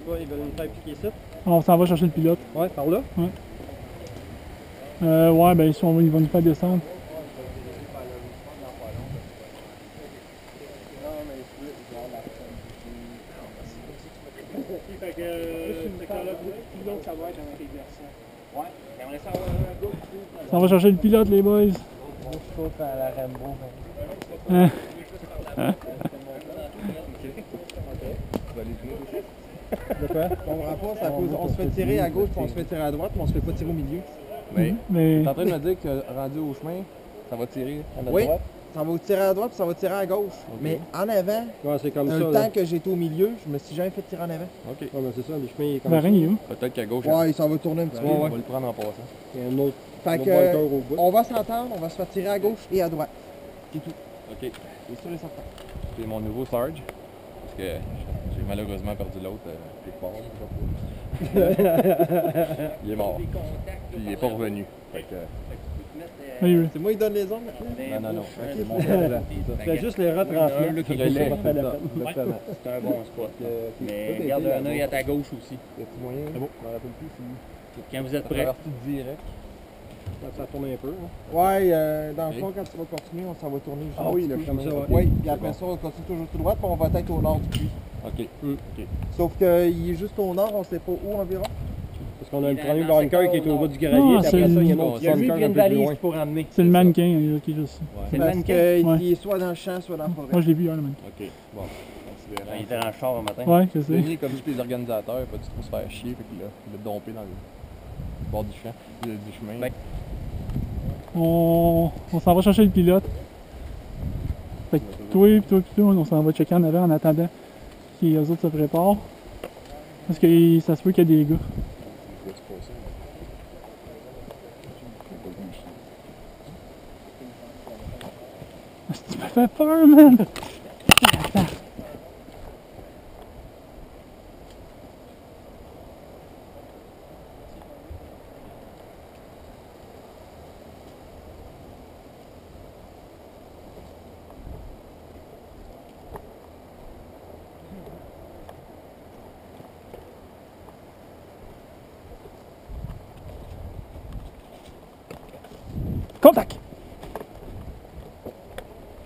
quoi, ils veulent nous faire piquer ça? On s'en va chercher le pilote. Ouais, par là? Ouais. Ouais, ben ils vont nous faire descendre. Fait que ça va être un inversion. Ouais, j'aimerais ça avoir un gars qui On va chercher le pilote, les boys. chauffe à la Rambo. Hein? De quoi? On comprend pas, c'est à cause, on se fait tirer à gauche puis on se fait tirer à droite, mais on se fait pas tirer au milieu. Mais T'es en train de me dire que rendu au chemin, ça va tirer à notre Oui, droite? ça va tirer à droite puis ça va tirer à gauche. Mais en avant, Ouais, c'est comme un ça. temps Là. que j'étais au milieu, je me suis jamais fait tirer en avant. Ok. Ouais, mais c'est ça, le chemin il est comme ben, ça. rien, il est où? Peut-être qu'à gauche, Ouais, ça va tourner un petit peu. on va le prendre en passant. Il y a un autre, Fait autre que, bunker au bout. on va s'entendre, on va se faire tirer à gauche et à droite. C'est tout. Ok. C'est sûr et certain. C'est mon nouveau Sarge. Parce que j'ai malheureusement perdu l'autre quelque part. Il est mort. Puis il est pas revenu. Fait que. Oui. C'est moi qui donne les ordres maintenant? Non. Ok, mon frère, fais juste les retransmettre. Le relais, Ça fait la peine. C'est un bon spot. Mais garde un œil à ta gauche aussi. Y'a-tu moyen? C'est bon. Je me rappelle plus si. Quand vous êtes Ça prêts. traverse-tu direct? Ça tourne un peu. Hein. Ouais, dans le fond, quand tu vas continuer, ça va tourner juste Ah un oui, petit le peu. chemin, ouais. Oui, puis après ça, on continue toujours tout droit, puis on va être au nord du puits. Ok. Sauf qu'il est juste au nord, on sait pas où environ. Parce qu'on a le Dans premier le bunker secteur qui est au au bout du nord. gravier, Ah, puis après ça, c'est il y a le- un autre Il y a lui bunker qui a un une peu plus valise loin. pour emmener. C'est le mannequin là, qui est juste. C'est le Parce mannequin. qu'il est soit dans le champ, soit dans la forêt. Moi, je l'ai vu hier, le mannequin. Ok. Bon. Considérant. Il était dans le char un matin. Ouais, je sais. Denis, comme tous les organisateurs, pas du tout se faire chier, fait qu'il l'a dompé dans le bord du champ, du chemin. Ben, On s'en va chercher le pilote. Fait que toi, on s'en va checker en avant en attendant que les autres se préparent. Parce que ça se peut qu'il y ait des gars. Tu m'as fait peur, man! Contact!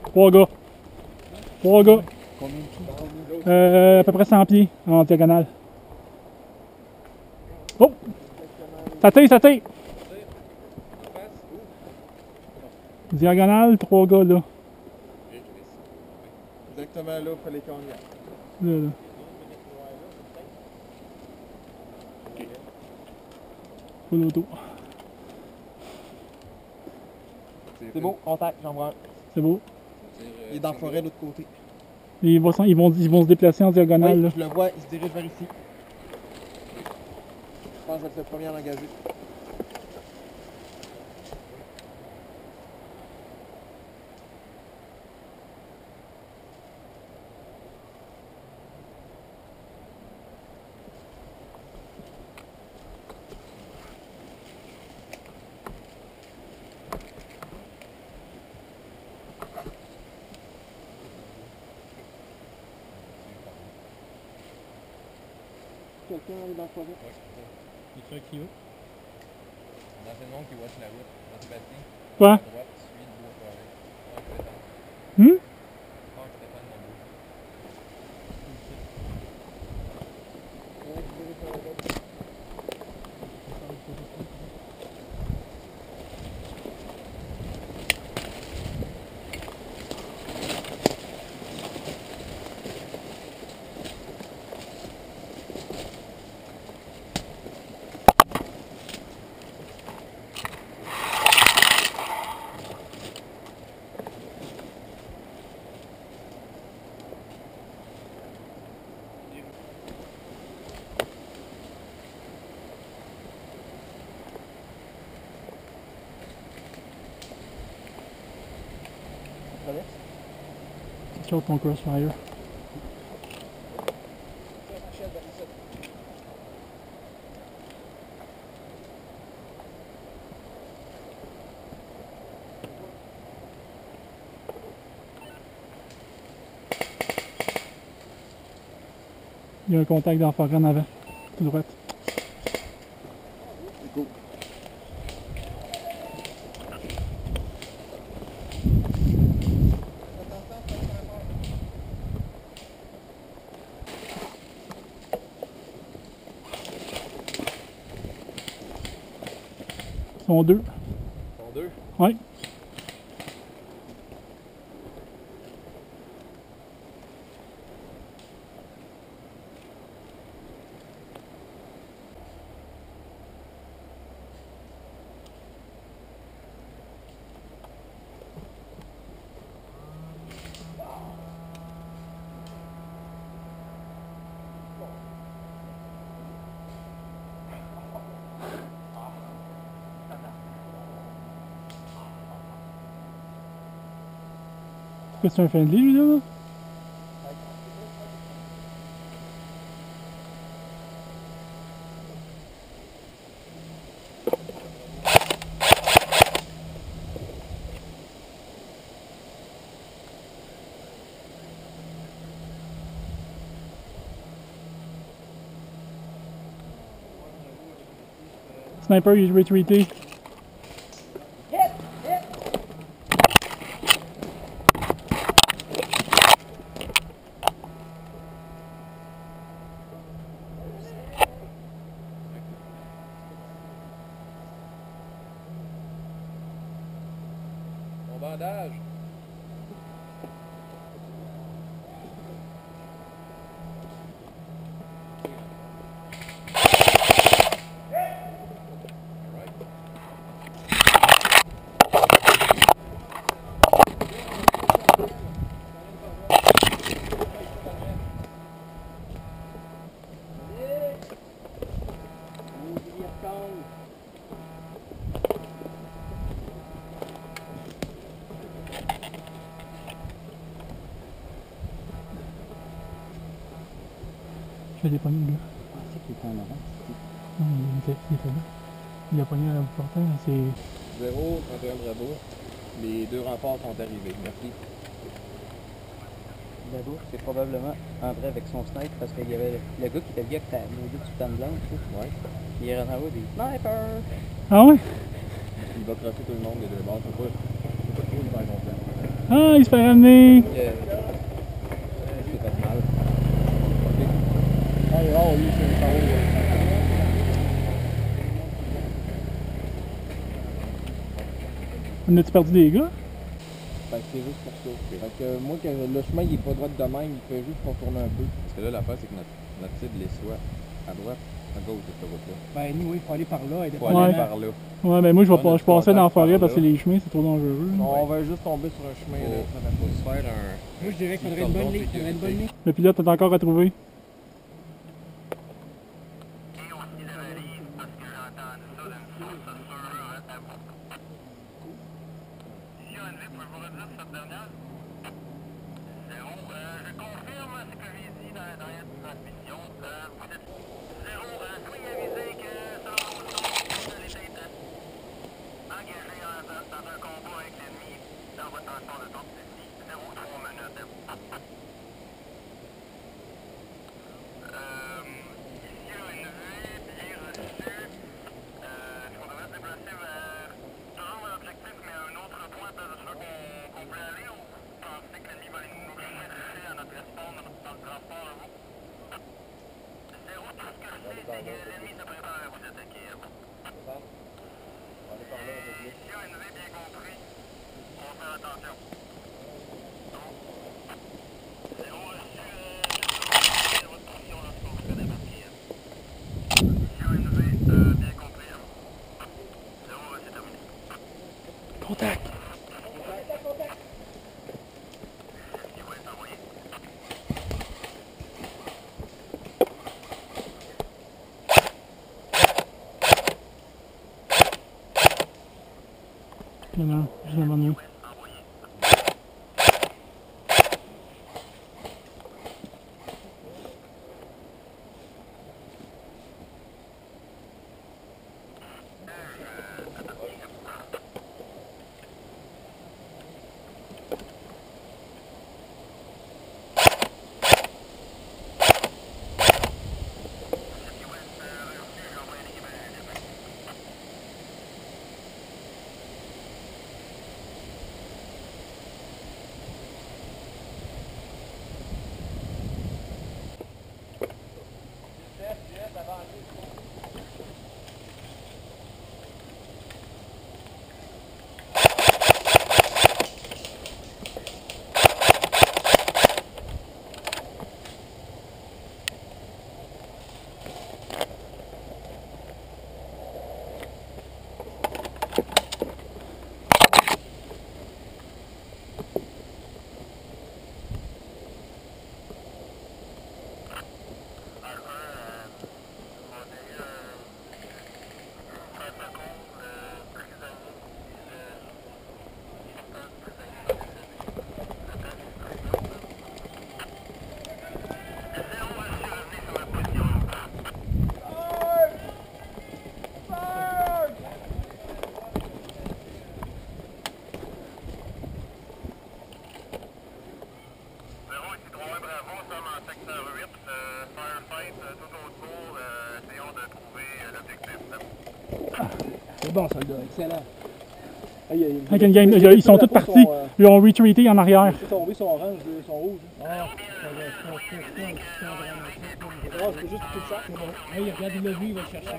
3 gars. 3 gars. À peu près 100 pieds en diagonale. Oh! Ça tire! Diagonale, 3 gars là. Exactement là, il fallait qu'on y aille. Là. Full auto. C'est beau, contact, j'en vois un. C'est beau. Il est dans la forêt de l'autre côté. Ils vont se déplacer en diagonale Oui, là. je le vois, il se dirige vers ici. Je pense être le premier à l'engager. Quelqu'un dans la forêt? Il fait qui va? Dans ce nom qui watch la route, dans ce bâtiment. Quoi? À droite, suit le bois forêt. Hum? Stéphane Lambeau. Sur ton crossfire. Il y a un contact dans la forêt en avant. Tout droite. Go. Ils sont deux. Ils sont deux. Ouais. Pourquoi c'est un friendly, lui, là? Sniper, il est retreaté. Mon bandage. Je l'ai pogné, le gars. Je pensais qu'il était en avant. Non, il était là. Il a pogné à la bout portant, c'est... 0, 31 Bravo. Les deux renforts sont arrivés. Merci. D'abord, c'est probablement entré avec son sniper parce qu'il y avait le gars qui était lié avec ta maudite soutane blanche. Ouais. Il est rentré en haut des snipers. Ah ouais? Il va crosser tout le monde des deux bords. C'est pas trop le faire confiance. Ah, il se fait ramener! C'est pas de mal. Ah, il est rare, lui, c'est un carreau. On a-tu perdu des gars? Fait que c'est juste pour ça. Fait que moi, que le chemin il est pas droit de même, il fait juste contourner un peu. Parce que là, l'affaire, c'est que notre cible est soit à droite, à gauche de cette route-là. Ben, nous, il faut aller par là. Il faut aller par là. Ouais, ben moi, je passais dans la forêt parce que là. les chemins, c'est trop dangereux. On va juste tomber sur un chemin là. Faut se faire un... Moi, je dirais qu'il faudrait une bonne ligne. Il faudrait une bonne ligne. Le pilote est encore à trouver. Contact! Il y en a un, je l'ai amené. Bon soldat, excellent. Avec une game, ils sont tous partis. Ils ont retreaté en arrière. Ils sont orange, ils sont rouges. Ah, c'est juste tout ça. Hey, regarde, il l'a vu, il va le chercher.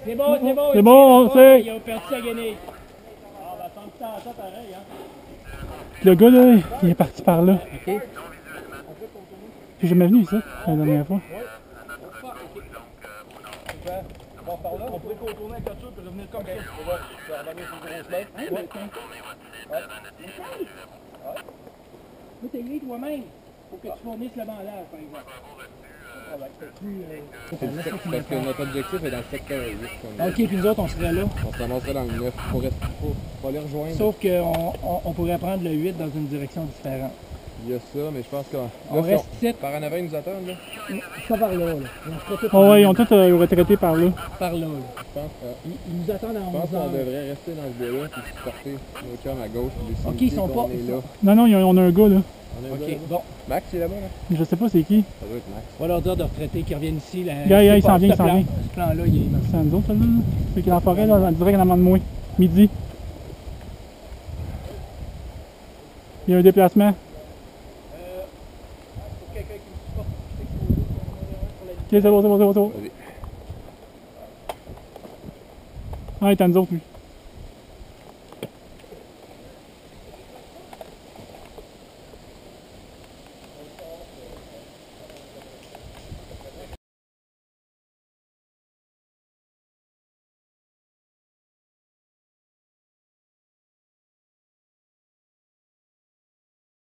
C'est bon, c'est bon. C'est bon, on sait. Il a perdu sa guenille. Ah, bah, tant que ça, pareil, hein. Le gars, là, il est parti par là. OK. J'ai jamais venu ici, la dernière fois. Bon, par là, on pourrait contourner la voiture et revenir comme ça. On va revenir sur le gros chemin. Hey, mais mais t'es lui toi-même. Faut que tu fournisses le bandage, par exemple. Ah ben, Parce que notre objectif est dans le secteur 8. OK, puis nous autres, on serait là. On se ramasserait dans le 9. Faut les rejoindre. Sauf qu'on pourrait prendre le 8 dans une direction différente. Il y a ça, mais je pense qu'on... On reste ici. Par en avant, ils nous attendent, là. Ça par là, là. On serait tous Oh, ouais, ils ont tous retraité par là. par là, là. Je pense, Ils nous attendent à je 11 pense qu'on heures. devrait rester dans ce bois-là puis supporter nos chums à gauche. OK, ils sont pas... On est là. Non, non, on a un gars, là. On est OK, là. bon. Max, il est là-bas, là? Je sais pas c'est qui. Ça doit être Max. On va leur dire de retraiter, qu'ils reviennent ici. Là. Il s'en vient, il s'en vient. Ce plan-là, il est immense. C'est nous autres, là. C'est qui est dans la forêt, là, direct en avant de moi. Midi. Il y a un déplacement. Ok, c'est bon, c'est bon, c'est bon, c'est bon. Vas-y. Ah, il est à nous autres, lui.